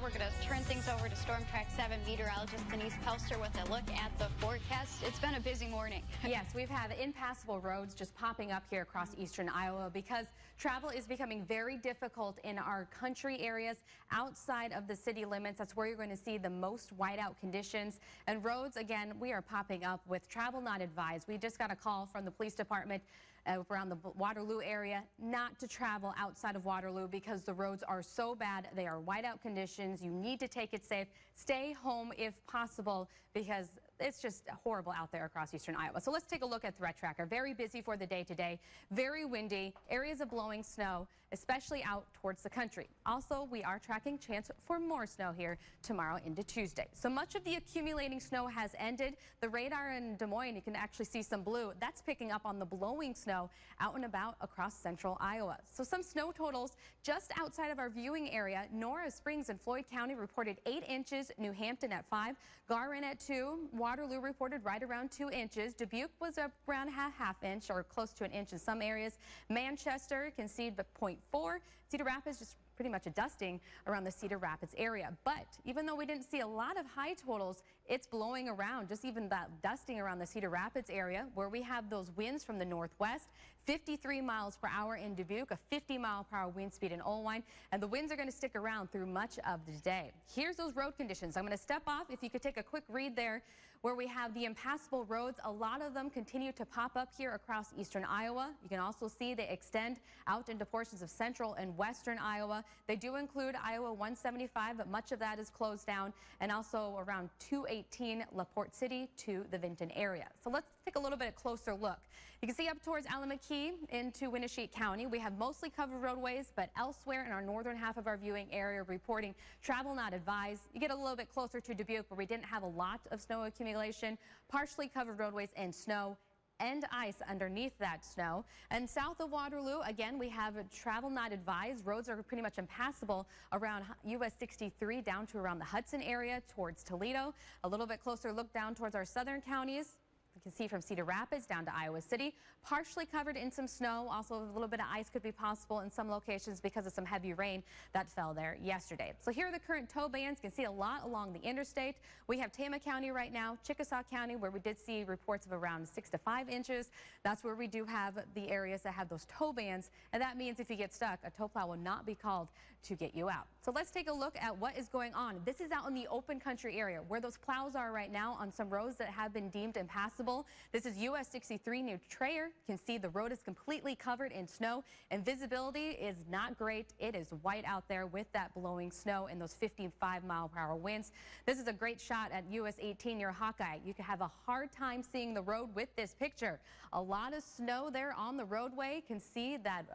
we're going to turn things over to Storm Track 7 meteorologist Denise Pelster with a look at the forecast. It's been a busy morning. Yes, we've had impassable roads just popping up here across eastern Iowa because travel is becoming very difficult in our country areas outside of the city limits. That's where you're going to see the most whiteout conditions. And roads, again, we are popping up with travel not advised. We just got a call from the police department around the Waterloo area not to travel outside of Waterloo because the roads are so bad. They are whiteout conditions. You need to take it safe. Stay home if possible because it's just horrible out there across eastern Iowa. So let's take a look at Threat Tracker. Very busy for the day today. Very windy. Areas of blowing snow, especially out towards the country. Also, we are tracking chance for more snow here tomorrow into Tuesday. So much of the accumulating snow has ended. The radar in Des Moines, you can actually see some blue. That's picking up on the blowing snow out and about across central Iowa. So some snow totals just outside of our viewing area. Nora Springs in Floyd County reported 8 inches. New Hampton at 5. Garin at 2. Waterloo reported right around 2 inches. Dubuque was around half inch or close to an inch in some areas. Manchester can see but 0.4. Cedar Rapids just pretty much a dusting around the Cedar Rapids area. But even though we didn't see a lot of high totals, it's blowing around, just even that dusting around the Cedar Rapids area where we have those winds from the northwest, 53 miles per hour in Dubuque, a 50-mile-per-hour wind speed in Olwine, and the winds are going to stick around through much of the day. Here's those road conditions. I'm going to step off. If you could take a quick read there where we have the impassable roads. A lot of them continue to pop up here across eastern Iowa. You can also see they extend out into portions of central and western Iowa. They do include Iowa 175, but much of that is closed down, and also around 218 LaPorte City to the Vinton area. So let's take a little bit closer look. You can see up towards Allamakee into Winneshiek County, we have mostly covered roadways, but elsewhere in our northern half of our viewing area reporting travel not advised. You get a little bit closer to Dubuque where we didn't have a lot of snow accumulation, partially covered roadways and snow and ice underneath that snow. And south of Waterloo, again, we have travel not advised. Roads are pretty much impassable around US 63 down to around the Hudson area towards Toledo. A little bit closer look down towards our southern counties. You can see from Cedar Rapids down to Iowa City, partially covered in some snow. Also, a little bit of ice could be possible in some locations because of some heavy rain that fell there yesterday. So here are the current tow bands. You can see a lot along the interstate. We have Tama County right now, Chickasaw County, where we did see reports of around 6 to 5 inches. That's where we do have the areas that have those tow bands. And that means if you get stuck, a tow plow will not be called to get you out. So let's take a look at what is going on. This is out in the open country area where those plows are right now on some roads that have been deemed impassable. This is US 63 near Traer. You can see the road is completely covered in snow and visibility is not great. It is white out there with that blowing snow and those 55-mile-per-hour winds. This is a great shot at US 18 near Hawkeye. You can have a hard time seeing the road with this picture. A lot of snow there on the roadway. You can see that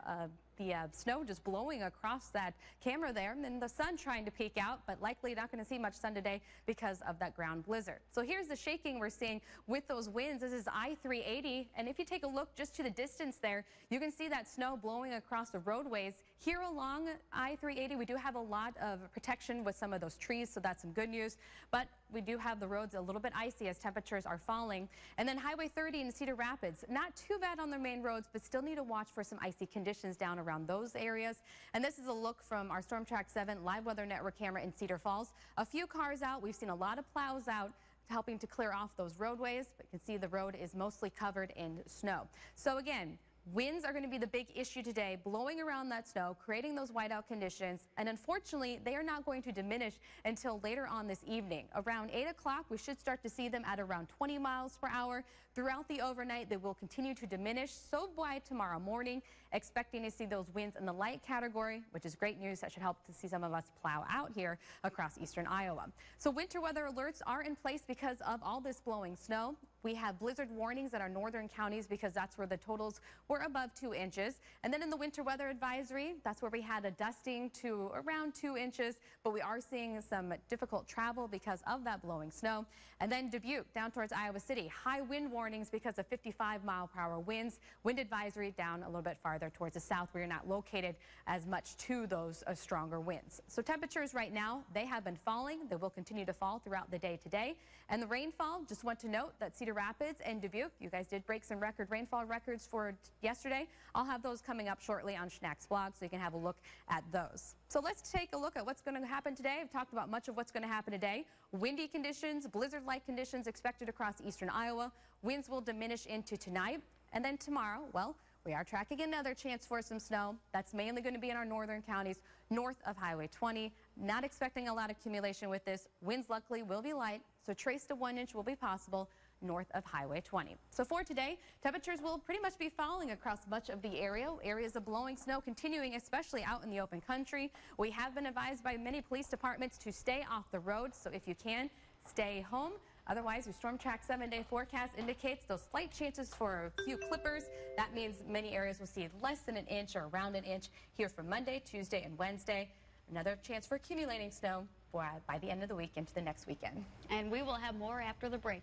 the snow just blowing across that camera there, and then the sun trying to peek out, but likely not going to see much sun today because of that ground blizzard. So here's the shaking we're seeing with those winds. This is I-380, and if you take a look just to the distance there, you can see that snow blowing across the roadways. Here along I-380, we do have a lot of protection with some of those trees, so that's some good news, but we do have the roads a little bit icy as temperatures are falling. And then Highway 30 in Cedar Rapids, not too bad on the main roads, but still need to watch for some icy conditions down around those areas. And this is a look from our Storm Track 7 live weather network camera in Cedar Falls. A few cars out. We've seen a lot of plows out helping to clear off those roadways, but you can see the road is mostly covered in snow. So again, winds are going to be the big issue today, blowing around that snow, creating those whiteout conditions, and unfortunately, they are not going to diminish until later on this evening. Around 8 o'clock, we should start to see them at around 20 miles per hour. Throughout the overnight, they will continue to diminish. So by tomorrow morning, expecting to see those winds in the light category, which is great news. That should help to see some of us plow out here across eastern Iowa. So winter weather alerts are in place because of all this blowing snow. We have blizzard warnings in our northern counties because that's where the totals were above 2 inches. And then in the winter weather advisory, that's where we had a dusting to around 2 inches, but we are seeing some difficult travel because of that blowing snow. And then Dubuque down towards Iowa City, high wind warnings because of 55-mile-per-hour winds. Wind advisory down a little bit farther towards the south where you're not located as much to those stronger winds. So temperatures right now, they have been falling. They will continue to fall throughout the day today. And the rainfall, just want to note that Cedar Cedar Rapids and Dubuque. You guys did break some rainfall records for yesterday. I'll have those coming up shortly on Schnack's blog so you can have a look at those. So let's take a look at what's going to happen today. I've talked about much of what's going to happen today. Windy conditions, blizzard-like conditions expected across eastern Iowa. Winds will diminish into tonight. And then tomorrow, well, we are tracking another chance for some snow. That's mainly going to be in our northern counties north of Highway 20. Not expecting a lot of accumulation with this. Winds luckily will be light, so trace to 1 inch will be possible north of Highway 20. So for today, temperatures will pretty much be falling across much of the area. Areas of blowing snow continuing, especially out in the open country. We have been advised by many police departments to stay off the road, so if you can, stay home. Otherwise, your Storm Track 7-day forecast indicates those slight chances for a few clippers. That means many areas will see less than an inch or around an inch here for Monday, Tuesday, and Wednesday. Another chance for accumulating snow by the end of the week into the next weekend. And we will have more after the break.